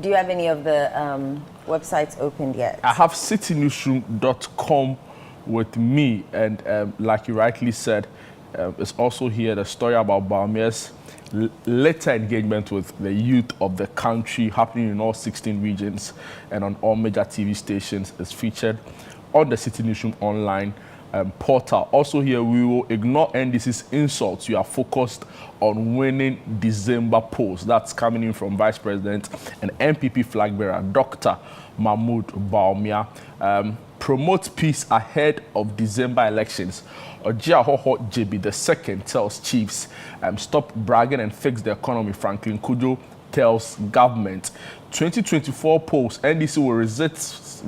Do you have any of the websites opened yet? I have citynewsroom.com with me, and like you rightly said, it's also here the story about Bawumia's later engagement with the youth of the country happening in all 16 regions and on all major TV stations is featured on the City Newsroom online portal. Also here, we will ignore NDC's insults. You are focused on winning December polls. That's coming in from Vice President and MPP flag bearer, Dr. Mahmoud Bawumia. Promote peace ahead of December elections. Ojiahoho JB II tells chiefs, stop bragging and fix the economy. Franklin Kujo tells government. 2024 polls, NDC will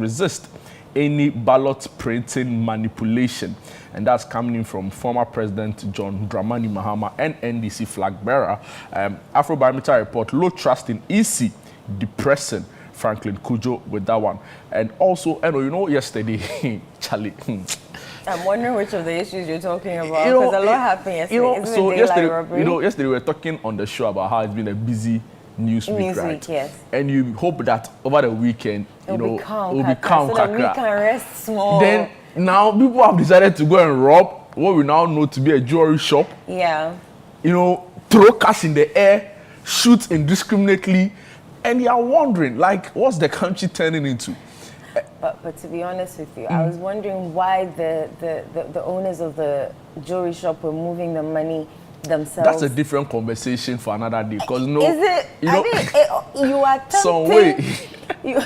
resist any ballot printing manipulation. And that's coming in from former President John Dramani Mahama and NDC flag bearer. Afrobarometer report, low trust in EC, depressing. Franklin Kujo with that one. And also, yesterday, Charlie. I'm wondering which of the issues you're talking about, because a lot happened yesterday. So yesterday we were talking on the show about how it's been a busy news week, right? Yes. And you hope that over the weekend, it'll be calm, so that we can rest small. Then now people have decided to go and rob what we now know to be a jewelry shop. Yeah. Throw cash in the air, shoot indiscriminately, and you're wondering, like, what's the country turning into? But to be honest with you, I was wondering why the owners of the jewelry shop were moving the money themselves. That's a different conversation for another day. Because you are tempting. Some way. you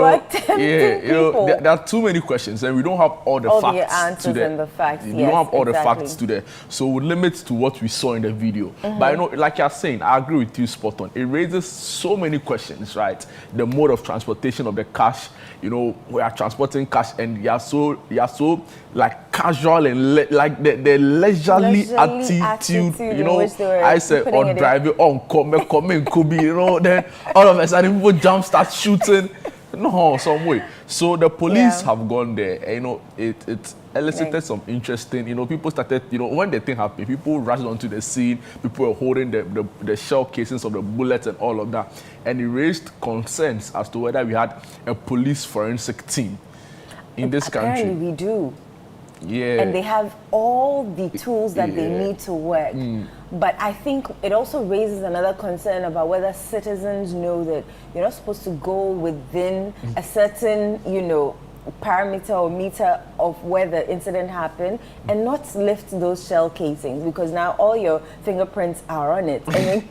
are tempting people. There are too many questions, and we don't have all the facts. The answers and the facts. We don't have all the facts today, so we'll limit to what we saw in the video. But like you're saying, I agree with you, spot on. It raises so many questions, right? The mode of transportation of the cash. We are transporting cash, and you're so like casual and like the leisurely attitude. I said on driving on come could be. Then all of a sudden people jump, start shooting. No, some way. So the police have gone there. It elicited some interesting. People started. When the thing happened, people rushed onto the scene. People were holding the shell casings of the bullets and all of that, and it raised concerns as to whether we had a police forensic team in this country. Apparently, we do. Yeah. And they have all the tools that they need to work. But I think it also raises another concern about whether citizens know that you're not supposed to go within a certain, parameter or meter of where the incident happened and not lift those shell casings, because now all your fingerprints are on it. And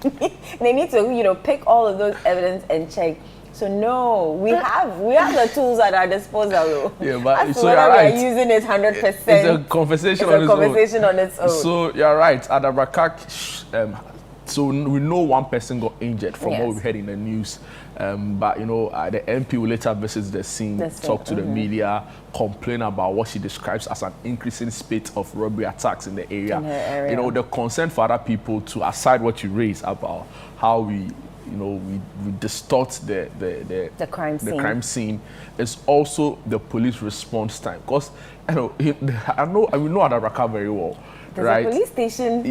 they need to, pick all of those evidence and check. So no, we have the tools at our disposal. Yeah, but so you're right. We're using it 100%. It's a conversation on its own. So you're right. At Abraka, so we know one person got injured from what we heard in the news. But the MP will later visit the scene, talk to the media, complain about what she describes as an increasing spate of robbery attacks in the area. The concern for other people to aside what you raise about how we distort the crime scene is also the police response time. Because we know Adaraka very well. There's right? a police station.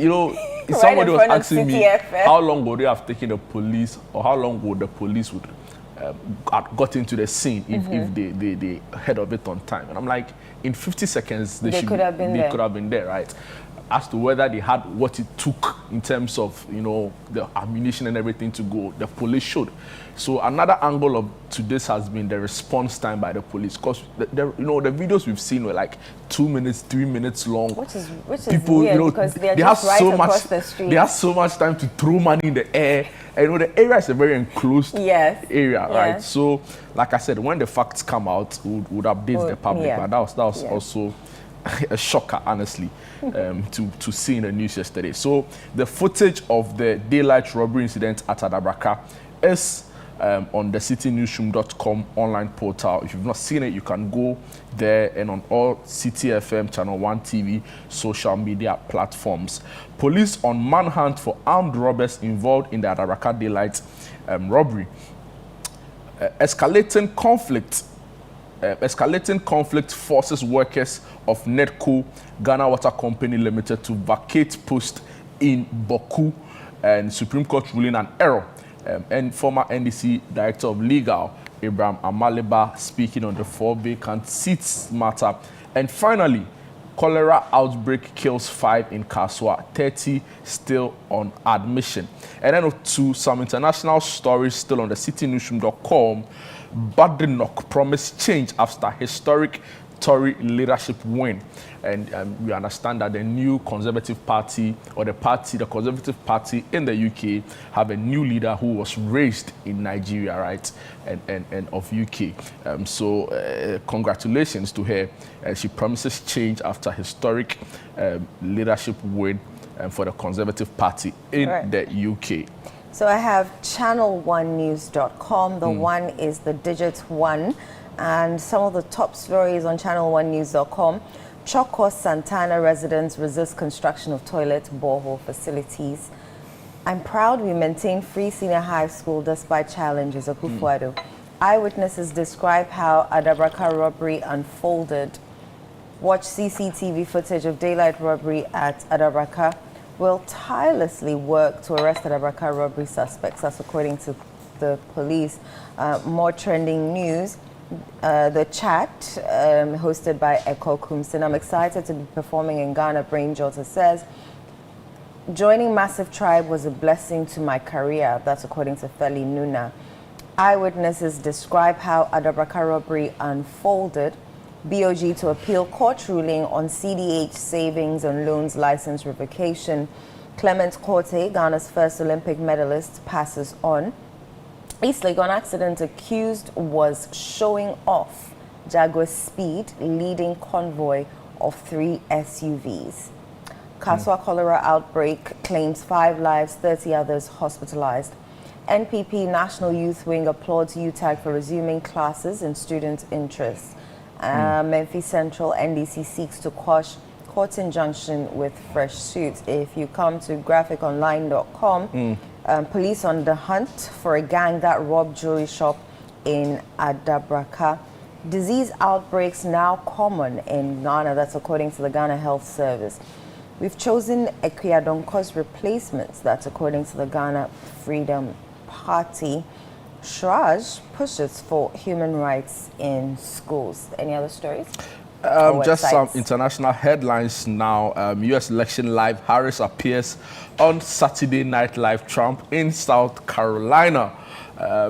Somebody was asking me how long would they have taken the police, or how long would the police would got into the scene if they heard of it on time. And I'm like, in 50 seconds they could have been there, right? As to whether they had what it took in terms of the ammunition and everything to go, the police should. So another angle to this has been the response time by the police, because the videos we've seen were like 2 minutes, 3 minutes long. Which is people, weird, because they have across the street. They have so much time to throw money in the air. And the area is a very enclosed area, right? So, like I said, when the facts come out, we would update the public. But that was also a shocker, honestly, to see in the news yesterday. So the footage of the daylight robbery incident at Adabraka is on the citynewsroom.com online portal. If you've not seen it, you can go there, and on all City FM, ChannelOne TV, social media platforms. Police on manhunt for armed robbers involved in the Adabraka daylight robbery. Escalating conflict forces workers of Netco Ghana Water Company Limited to vacate post in Boku, and Supreme Court ruling an error. and former NDC Director of Legal, Abraham Amaliba, speaking on the 4 vacant seats matter. And finally, cholera outbreak kills 5 in Kasoa, 30 still on admission. And then to some international stories still on the citynewsroom.com. Badenoch promised change after historic Tory leadership win. And we understand that the new Conservative Party, or the Conservative Party in the UK, have a new leader who was raised in Nigeria, right, and of UK. So congratulations to her. She promises change after historic leadership win for the Conservative Party in the UK. So I have ChannelOneNews.com. The one is the digit 1. And some of the top stories on ChannelOneNews.com. Choko Santana residents resist construction of toilet borehole facilities. I'm proud we maintain free senior high school despite challenges. Akufo-Addo. Eyewitnesses describe how Adabraka robbery unfolded. Watch CCTV footage of daylight robbery at Adabraka. Will tirelessly work to arrest Adabraka robbery suspects. That's according to the police. More trending news. The chat hosted by Eko Kumsin. I'm excited to be performing in Ghana. Brain Jota says, joining Massive Tribe was a blessing to my career. That's according to Feli Nuna. Eyewitnesses describe how Adabraka robbery unfolded. BOG to appeal court ruling on CDH savings and loans license revocation. Clement Korte, Ghana's first Olympic medalist, passes on. East Legon accident accused was showing off Jaguar speed leading convoy of 3 SUVs. Kasoa cholera outbreak claims 5 lives, 30 others hospitalized. NPP National Youth Wing applauds UTAG for resuming classes in student interests. Memphis Central NDC seeks to quash court injunction with fresh suits. If you come to graphiconline.com, police on the hunt for a gang that robbed jewelry shop in Adabraka. Disease outbreaks now common in Ghana. That's according to the Ghana Health Service. We've chosen Ekuyadonko's replacements. That's according to the Ghana Freedom Party. Shraj pushes for human rights in schools. Any other stories? Just some international headlines now. U.S. election live. Harris appears on Saturday Night Live. Trump in South Carolina.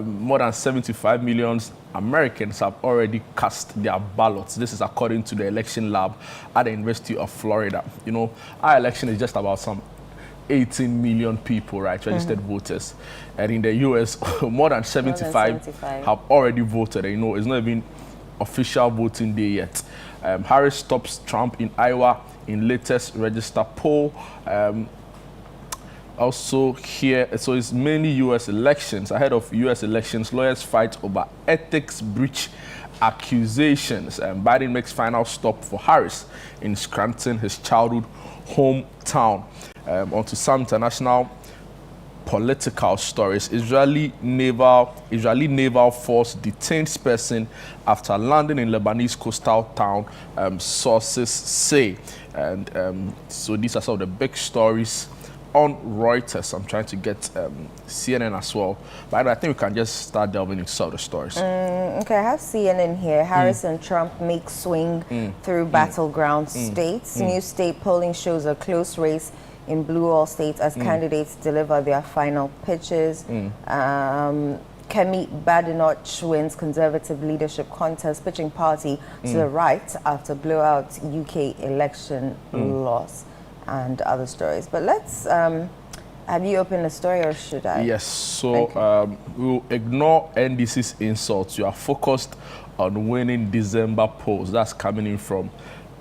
More than 75 million Americans have already cast their ballots. This is according to the election lab at the University of Florida. You know, our election is just about some 18 million people, right, registered voters. And in the U.S., more than 75 have already voted. And, you know, it's not even official voting day yet. Harris stops Trump in Iowa in latest register poll. Also here, so it's mainly U.S. elections. Ahead of U.S. elections, lawyers fight over ethics breach accusations. Biden makes final stop for Harris in Scranton, his childhood hometown. Onto some international political stories. Israeli naval force detains person after landing in Lebanese coastal town, sources say. And so these are some of the big stories on Reuters. I'm trying to get CNN as well. But I think we can just start delving into some of the stories. Okay, I have CNN here. Harris and Trump make swing through battleground states. New state polling shows a close race in blue all states as candidates deliver their final pitches. Kemi Badenoch wins conservative leadership contest, pitching party to the right after blowout UK election loss, and other stories. But let's, have you opened a story or should I? Yes, so we'll ignore NDC's insults. You are focused on winning December polls. That's coming in from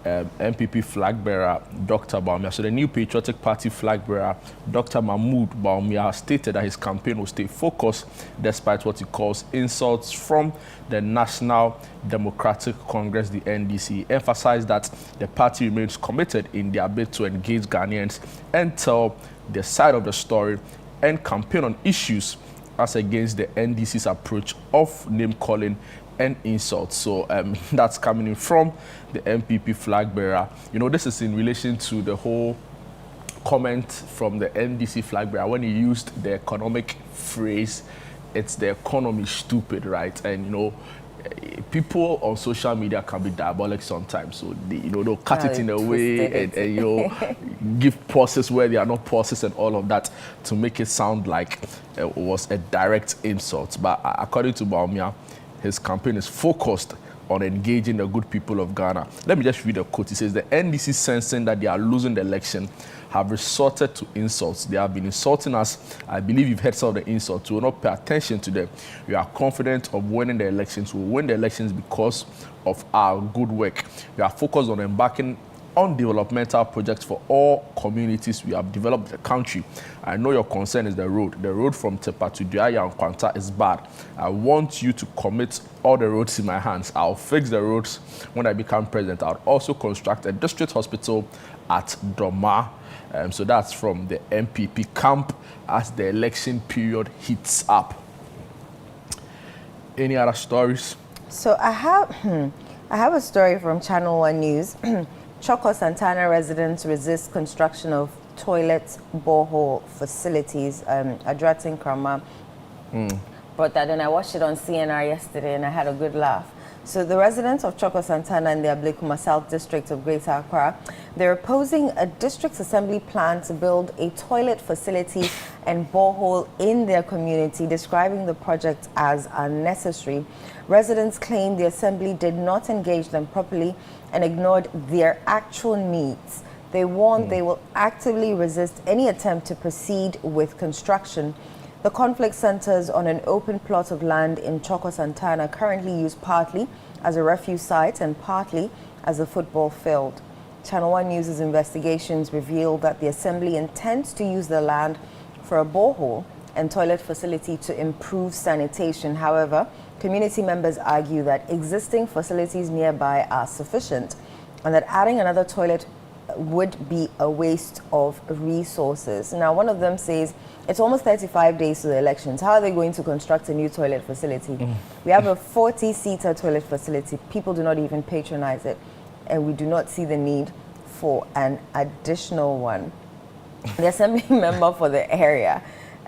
MPP flag bearer Dr. Bawumia. So the new Patriotic Party flag bearer Dr. Mahmoud Bawumia has stated that his campaign will stay focused despite what he calls insults from the National Democratic Congress, the NDC. He emphasized that the party remains committed in their bid to engage Ghanaians and tell their side of the story and campaign on issues as against the NDC's approach of name-calling and insults. So that's coming in from the MPP flag bearer. You know, this is in relation to the whole comment from the NDC flag bearer when he used the economic phrase, it's the economy stupid, right? And, you know, people on social media can be diabolic sometimes, so they, you know, they'll cut it in a way and you know, give pauses where they are not pauses and all of that to make it sound like it was a direct insult. But according to Bawumia, his campaign is focused on engaging the good people of Ghana. Let me just read a quote. He says, the NDC, sensing that they are losing the election, have resorted to insults. They have been insulting us. I believe you've heard some of the insults. We will not pay attention to them. We are confident of winning the elections. We will win the elections because of our good work. We are focused on embarking on developmental projects for all communities. We have developed the country. I know your concern is the road. The road from Tepa to Duaya and Kwanta is bad. I want you to commit all the roads in my hands. I'll fix the roads when I become president. I'll also construct a district hospital at Doma. So that's from the MPP camp as the election period heats up. Any other stories? So I have a story from ChannelOne News. Choco Santana residents resist construction of toilet borehole facilities. Adratin Krama brought that in. I watched it on CNR yesterday and I had a good laugh. So the residents of Choco Santana in the Ablekuma South District of Greater Accra, they're opposing a district assembly plan to build a toilet facility and borehole in their community, describing the project as unnecessary. Residents claim the assembly did not engage them properly and ignored their actual needs. They warn they will actively resist any attempt to proceed with construction. The conflict centers on an open plot of land in Choco Santana, currently used partly as a refuse site and partly as a football field. ChannelOne News' investigations revealed that the assembly intends to use the land for a borehole and toilet facility to improve sanitation. However, community members argue that existing facilities nearby are sufficient and that adding another toilet would be a waste of resources. Now, one of them says it's almost 35 days to the elections. How are they going to construct a new toilet facility? We have a 40-seater toilet facility. People do not even patronize it, and we do not see the need for an additional one. The assembly member for the area,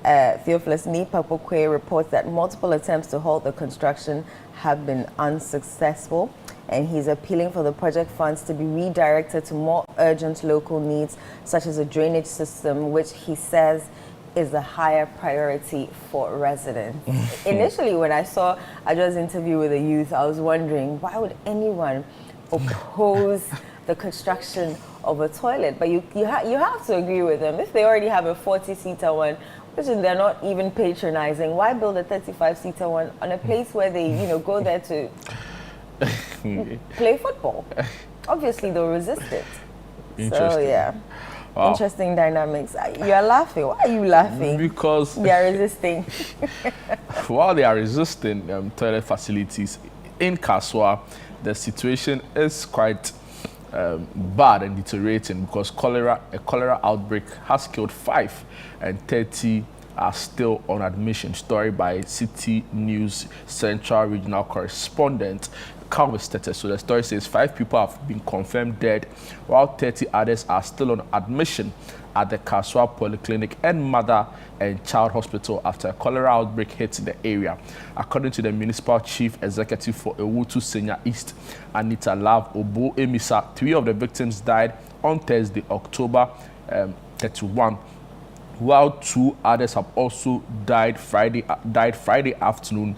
Theophilus Nipapokwe, reports that multiple attempts to halt the construction have been unsuccessful, and he's appealing for the project funds to be redirected to more urgent local needs, such as a drainage system, which he says is a higher priority for residents. Initially, when I saw Adra's interview with the youth, I was wondering, why would anyone oppose the construction of a toilet? But you have to agree with them. If they already have a 40-seater one, which they're not even patronizing, why build a 35-seater one on a place where they, you know, go there to play football? Obviously, they'll resist it. So, yeah. Wow. Interesting dynamics. You're laughing. Why are you laughing? Because they are resisting. While they are resisting toilet facilities in Kasoa, the situation is quite bad and deteriorating because a cholera outbreak has killed 5 and 30 are still on admission. Story by City News Central Regional Correspondent Calvin Status. So the story says 5 people have been confirmed dead, while 30 others are still on admission at the Kasoa Polyclinic and Mother and Child Hospital after a cholera outbreak hit the area. According to the Municipal Chief Executive for Ewutu Senya East, Anita Love Obo Emisa, 3 of the victims died on Thursday, October 31, while 2 others have also died Friday afternoon,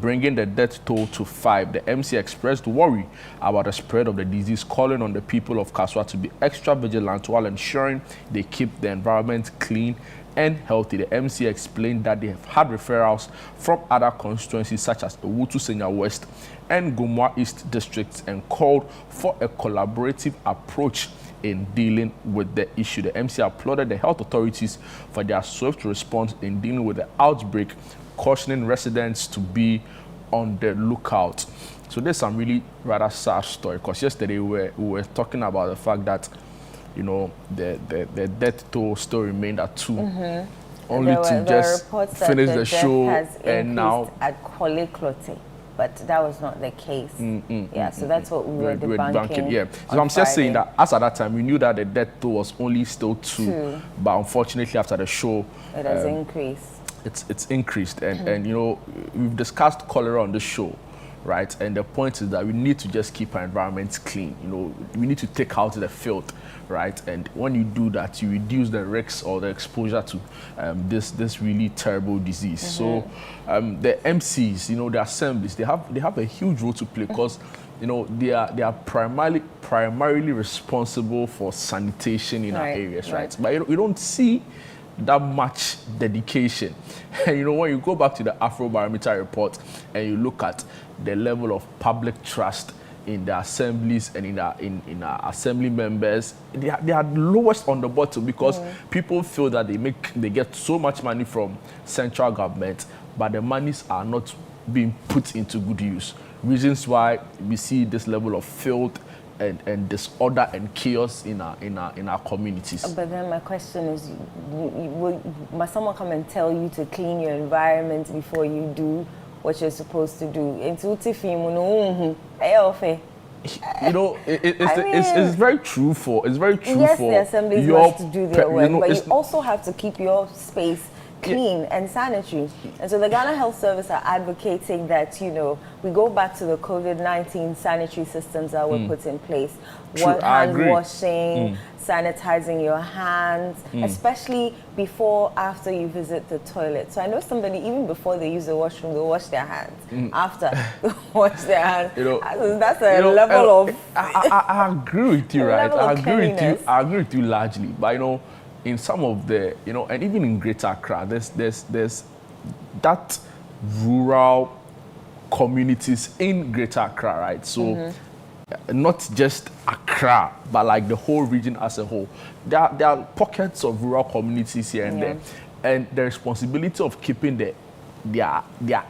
bringing the death toll to 5. The MC expressed worry about the spread of the disease, calling on the people of Kasoa to be extra vigilant while ensuring they keep the environment clean and healthy. The MC explained that they have had referrals from other constituencies such as Ewutu Senya West and Gomwa East districts and called for a collaborative approach in dealing with the issue. The MC applauded the health authorities for their swift response in dealing with the outbreak, cautioning residents to be on the lookout. So there's some really rather sad story, because yesterday we were talking about the fact that, you know, the death toll still remained at 2. Only to just finish the show and now at Kole Klote. but that was not the case. So that's what we were debunking. Yeah, so I'm just saying that as at that time we knew that the death toll was only still 2, but unfortunately after the show it has increased. It's increased, and you know, we've discussed cholera on the show, right? And the point is that we need to just keep our environments clean. You know, we need to take out the filth, right? And when you do that, you reduce the risks or the exposure to this really terrible disease. So the MCs, you know, the assemblies, they have a huge role to play, because you know, they are primarily responsible for sanitation in our areas, right? But you don't see that much dedication. And you know, when you go back to the Afrobarometer report and you look at the level of public trust in the assemblies and in our assembly members, they are lowest on the bottom, because people feel that they get so much money from central government, but the monies are not being put into good use. Reasons why we see this level of filth and disorder and chaos in our communities. But then my question is, must someone come and tell you to clean your environment before you do what you're supposed to do? You know, it's very true for yes, the assemblies must do their work, but you also have to keep your space clean and sanitary. And so the Ghana Health Service are advocating that, you know, we go back to the COVID-19 sanitary systems that were put in place. Hand washing, sanitizing your hands, especially before, after you visit the toilet. So I know somebody, even before they use the washroom, they wash their hands. After they wash their hands. You know, that's a level of... I agree with you, right? I agree with you largely. But, you know, in some of the, you know, and even in Greater Accra, there's that rural communities in Greater Accra, right? So not just Accra, but like the whole region as a whole. There are pockets of rural communities here and there, and the responsibility of keeping their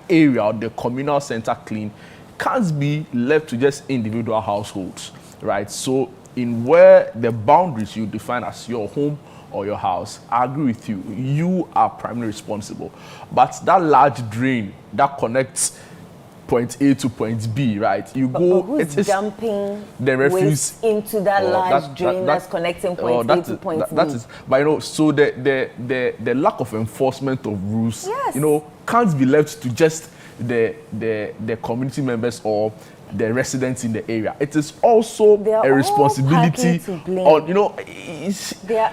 area or the communal center clean can't be left to just individual households, right? So in where the boundaries you define as your home or your house, I agree with you. You are primarily responsible. But that large drain that connects point A to point B, right? But who's dumping the refuse into that large drain that's connecting point A to point B? That is, but you know, so the lack of enforcement of rules, you know, can't be left to just the community members or the residents in the area. It is also a responsibility on, you know,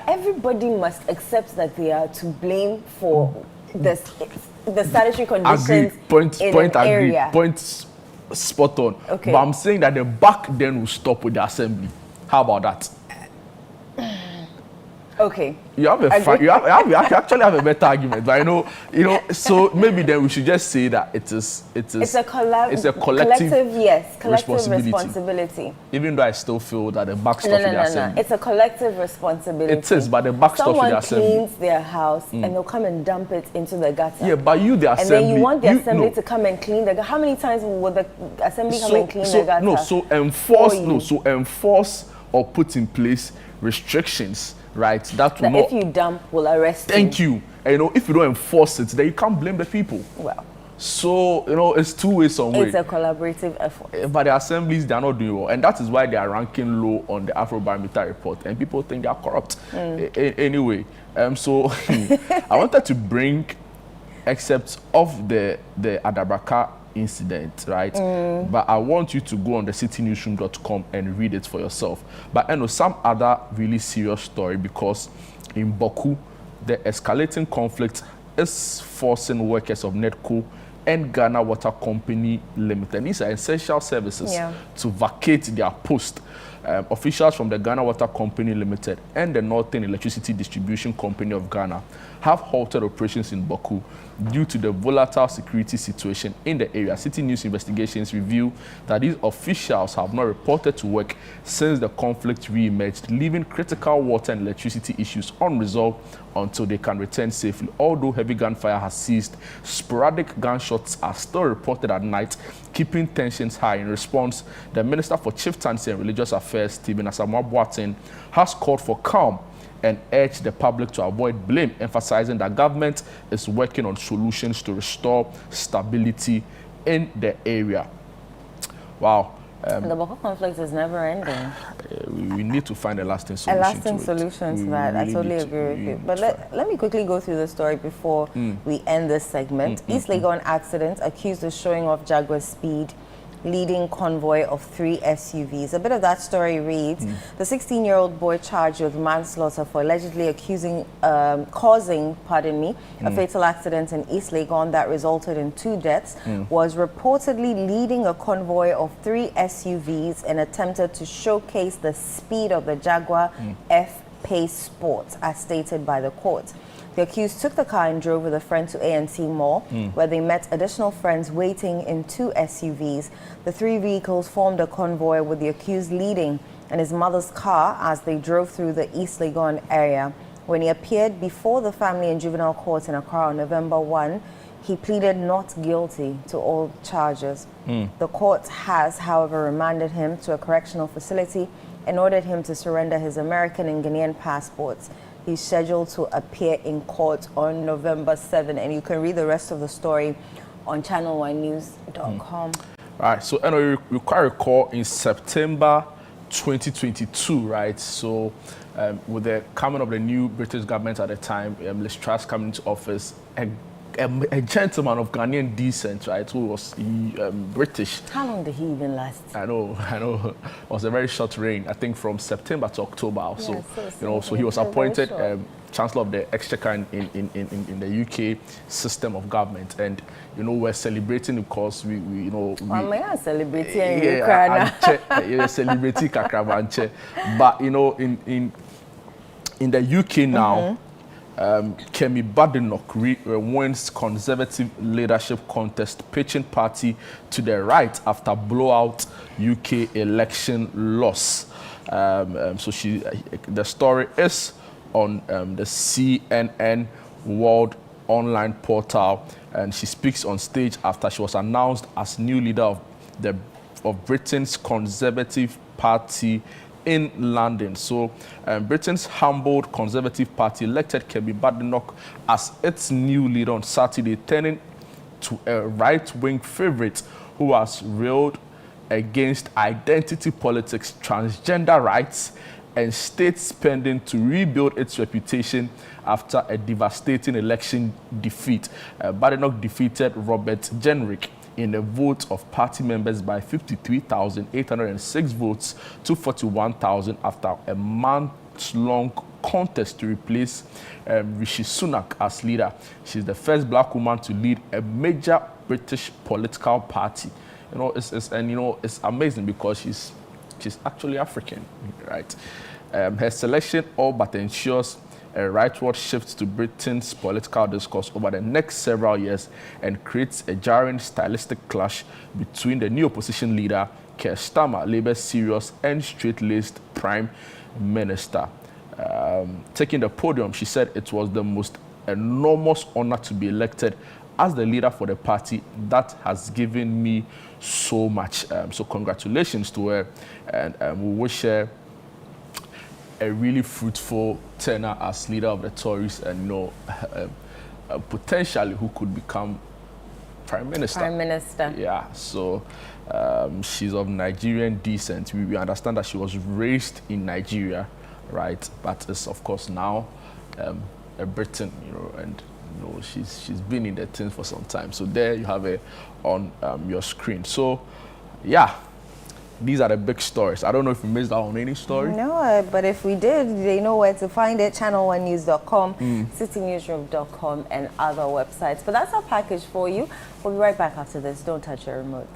everybody must accept that they are to blame for the sanitary conditions in an area. Point spot on. Okay. But I'm saying that the back then will stop with the assembly. How about that? Okay. You actually have a better argument, but you know. So maybe then we should just say that it's a collective responsibility. Even though I still feel that the back stuff in the assembly. It's a collective responsibility. It is, but the back stuff in the assembly. Someone cleans their house and they'll come and dump it into the gutter. Yeah, but you, the assembly, and then you want the assembly to come and clean the gutter. How many times will the assembly come and clean the gutter? So enforce or put in place restrictions. Right, that will if you dump, will arrest you. Thank you. And you know, if you don't enforce it, then you can't blame the people. Well, so you know, it's two-way somewhere. It's a collaborative effort. But the assemblies, they are not doing well, and that is why they are ranking low on the Afrobarometer report, and people think they are corrupt. Anyway, so I wanted to bring excerpts of the Adabraka incident, right? But I want you to go on the citynewsroom.com and read it for yourself. But I know some other really serious story, because in Boku, the escalating conflict is forcing workers of NEDCO and Ghana Water Company Limited, these are essential services, to vacate their post. Officials from the Ghana Water Company Limited and the Northern Electricity Distribution Company of Ghana have halted operations in Boku due to the volatile security situation in the area. City News investigations reveal that these officials have not reported to work since the conflict re-emerged, leaving critical water and electricity issues unresolved until they can return safely. Although heavy gunfire has ceased, sporadic gunshots are still reported at night, keeping tensions high. In response, the Minister for Chieftaincy and Religious Affairs, Stephen Asamoah Boateng, has called for calm and urged the public to avoid blame, emphasizing that government is working on solutions to restore stability in the area. Wow. The Boko conflict is never ending. We need to find a lasting solution. A lasting solution to that. I totally agree with you. But let me quickly go through the story before we end this segment. East Legon accident, accused of showing off Jaguar speed, leading convoy of 3 SUVs. A bit of that story reads, the 16-year-old boy charged with manslaughter for allegedly causing a fatal accident in East Legon that resulted in 2 deaths, was reportedly leading a convoy of 3 SUVs and attempted to showcase the speed of the Jaguar F-Pace Sport, as stated by the court. The accused took the car and drove with a friend to ANC Mall, where they met additional friends waiting in 2 SUVs. The 3 vehicles formed a convoy with the accused leading in his mother's car as they drove through the East Legon area. When he appeared before the family and juvenile court in Accra on November 1, he pleaded not guilty to all charges. The court has, however, remanded him to a correctional facility and ordered him to surrender his American and Ghanaian passports. He's scheduled to appear in court on November 7, and you can read the rest of the story on ChannelOneNews.com. All right, so you quite recall in September 2022, right? So with the coming of the new British government at the time, Liz Truss coming into office, a gentleman of Ghanaian descent, right, who was British. How long did he even last? I know. It was a very short reign. I think from September to October also. So he was appointed Chancellor of the Exchequer in the UK system of government, and we're celebrating because we celebrating celebrating Kakrabanche, but in the UK now. Kemi Badenoch wins Conservative leadership contest, pitching party to the right after blowout UK election loss. So the story is on the CNN World Online portal, and she speaks on stage after she was announced as new leader of Britain's Conservative Party in London. So Britain's humbled Conservative Party elected Kemi Badenoch as its new leader on Saturday, turning to a right-wing favorite who has railed against identity politics, transgender rights, and state spending to rebuild its reputation after a devastating election defeat. Badenoch defeated Robert Jenrick in a vote of party members by 53,806 votes to 41,000 after a month-long contest to replace Rishi Sunak as leader. She's the first black woman to lead a major British political party. It's amazing because she's actually African, right? Her selection all but ensures a rightward shift to Britain's political discourse over the next several years and creates a jarring stylistic clash between the new opposition leader, Keir Starmer, Labour's serious and straight-laced Prime Minister. Taking the podium, she said it was the most enormous honor to be elected as the leader for the party that has given me so much. So congratulations to her, and we wish her a really fruitful tenure as leader of the Tories, and potentially who could become Prime Minister. Prime Minister. Yeah. So she's of Nigerian descent. We understand that she was raised in Nigeria, right? But is of course now a Briton, and she's been in the thing for some time. So there you have it on your screen. So yeah. These are the big stories. I don't know if we missed out on any story. No, but if we did, they know where to find it. ChannelOneNews.com, CityNewsroom.com, and other websites. But that's our package for you. We'll be right back after this. Don't touch your remote.